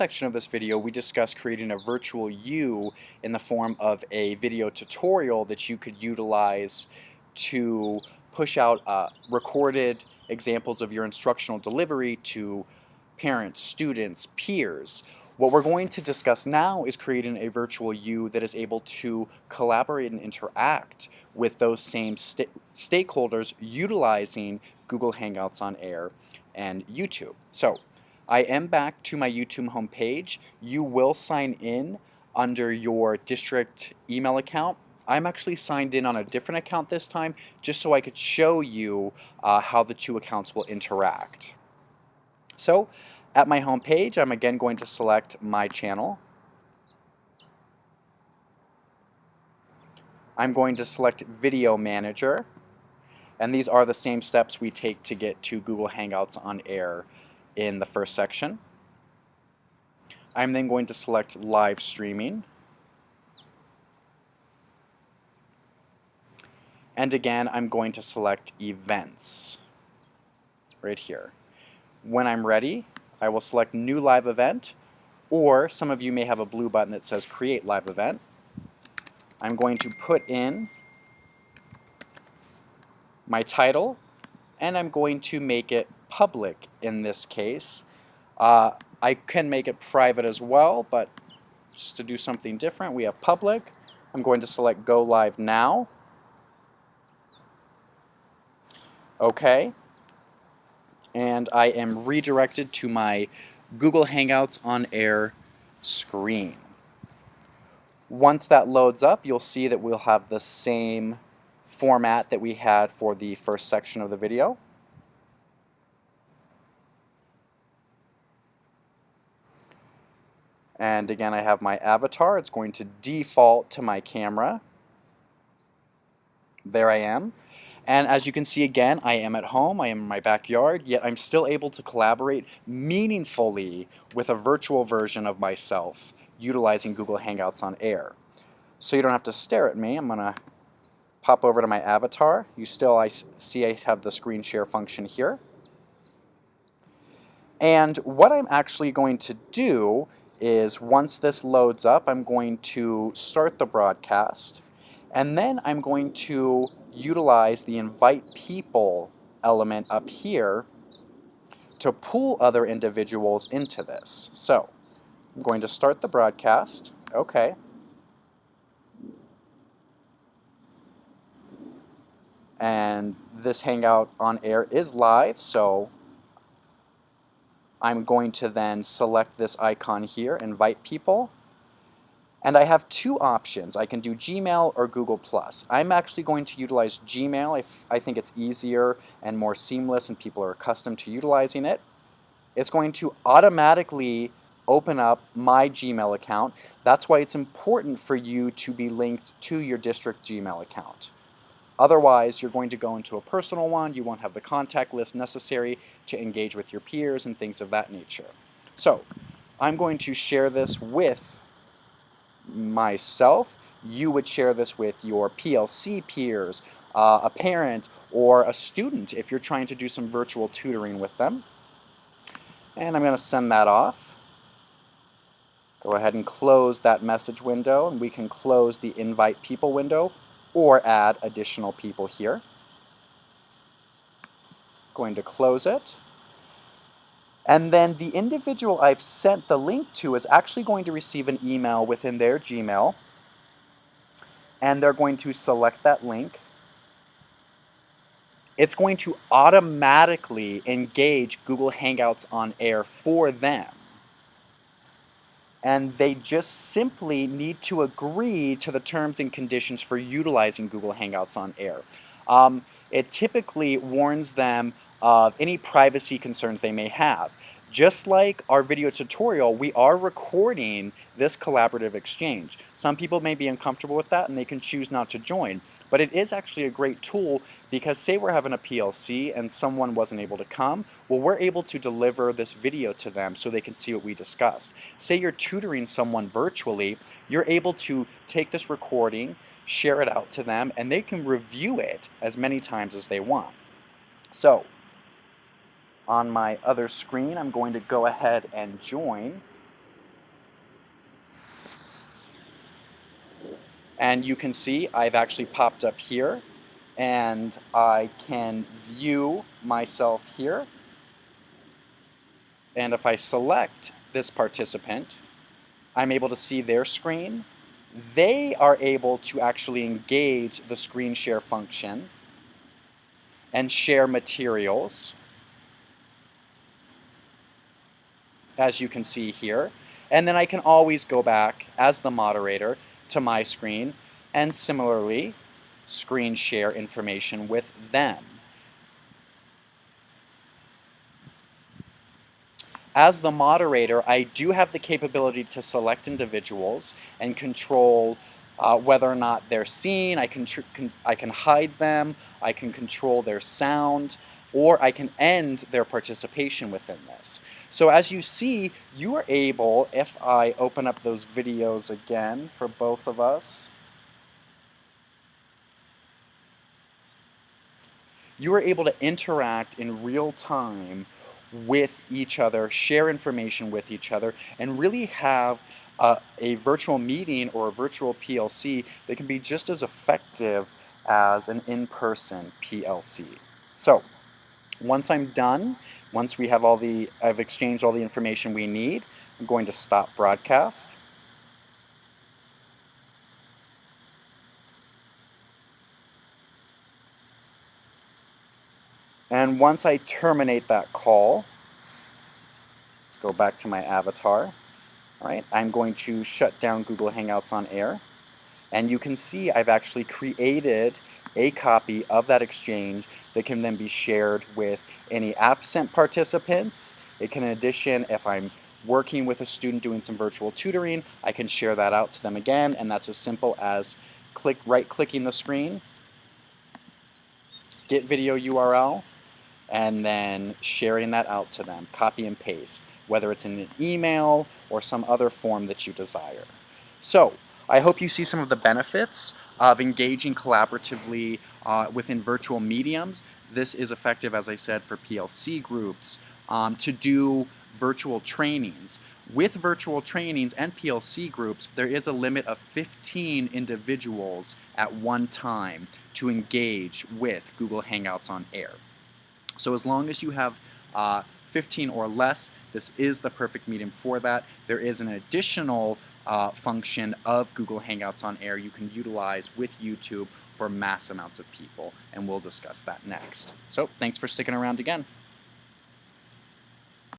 section of this video, we discussed creating a virtual you in the form of a video tutorial that you could utilize to push out recorded examples of your instructional delivery to parents, students, peers. What we're going to discuss now is creating a virtual you that is able to collaborate and interact with those same stakeholders utilizing Google Hangouts on Air and YouTube. So I am back to my YouTube homepage. You will sign in under your district email account. I'm actually signed in on a different account this time just so I could show you how the two accounts will interact. So at my home page, I'm again going to select my channel. I'm going to select Video Manager, and these are the same steps we take to get to Google Hangouts on Air in the first section. I'm then going to select Live Streaming. And again, I'm going to select Events right here. When I'm ready, I will select New Live Event, or some of you may have a blue button that says Create Live Event. I'm going to put in my title, and I'm going to make it public in this case. I can make it private as well, but just to do something different, we have public. I'm going to select Go Live Now. Okay. And I am redirected to my Google Hangouts on Air screen. Once that loads up, you'll see that we'll have the same format that we had for the first section of the video. And again, I have my avatar. It's going to default to my camera. There I am. And as you can see again, I am at home, I am in my backyard, yet I'm still able to collaborate meaningfully with a virtual version of myself utilizing Google Hangouts on Air. So you don't have to stare at me. I'm going to pop over to my avatar. I see I have the screen share function here. And what I'm actually going to do is once this loads up, I'm going to start the broadcast, and then I'm going to utilize the invite people element up here to pull other individuals into this. So I'm going to start the broadcast. Okay. And this Hangout on Air is live, so I'm going to then select this icon here, invite people. And I have two options. I can do Gmail or Google+. I'm actually going to utilize Gmail. I think it's easier and more seamless and people are accustomed to utilizing it. It's going to automatically open up my Gmail account. That's why it's important for you to be linked to your district Gmail account. Otherwise, you're going to go into a personal one. You won't have the contact list necessary to engage with your peers and things of that nature. So I'm going to share this with myself. You would share this with your PLC peers, a parent, or a student if you're trying to do some virtual tutoring with them. And I'm going to send that off. Go ahead and close that message window, and we can close the invite people window or add additional people here. Going to close it. And then the individual I've sent the link to is actually going to receive an email within their Gmail, and they're going to select that link. It's going to automatically engage Google Hangouts on Air for them. And they just simply need to agree to the terms and conditions for utilizing Google Hangouts on Air. It typically warns them of any privacy concerns they may have. Just like our video tutorial, we are recording this collaborative exchange. Some people may be uncomfortable with that and they can choose not to join. But it is actually a great tool because say we're having a PLC and someone wasn't able to come, well, we're able to deliver this video to them so they can see what we discussed. Say you're tutoring someone virtually, you're able to take this recording, share it out to them, and they can review it as many times as they want. So on my other screen, I'm going to go ahead and join And you can see I've actually popped up here, and I can view myself here. And if I select this participant, I'm able to see their screen. They are able to actually engage the screen share function and share materials, as you can see here. And then I can always go back as the moderator to my screen and similarly screen share information with them. As the moderator, I do have the capability to select individuals and control whether or not they're seen. I can hide them, I can control their sound, or I can end their participation within this. So as you see, you are able, if I open up those videos again for both of us, you are able to interact in real time with each other, share information with each other, and really have a virtual meeting or a virtual PLC that can be just as effective as an in-person PLC. So once I'm done, once we have I've exchanged all the information we need, I'm going to stop broadcast. And once I terminate that call, let's go back to my avatar. All right, I'm going to shut down Google Hangouts on Air. And you can see I've actually created a copy of that exchange that can then be shared with any absent participants. It can, in addition, if I'm working with a student doing some virtual tutoring, I can share that out to them again, and that's as simple as right-clicking the screen, get video URL, and then sharing that out to them, copy and paste, whether it's in an email or some other form that you desire. So, I hope you see some of the benefits of engaging collaboratively within virtual mediums. This is effective, as I said, for PLC groups, to do virtual trainings. With virtual trainings and PLC groups, there is a limit of 15 individuals at one time to engage with Google Hangouts on Air. So as long as you have 15 or less, this is the perfect medium for that. There is an additional function of Google Hangouts on Air you can utilize with YouTube for mass amounts of people, and we'll discuss that next. So thanks for sticking around again.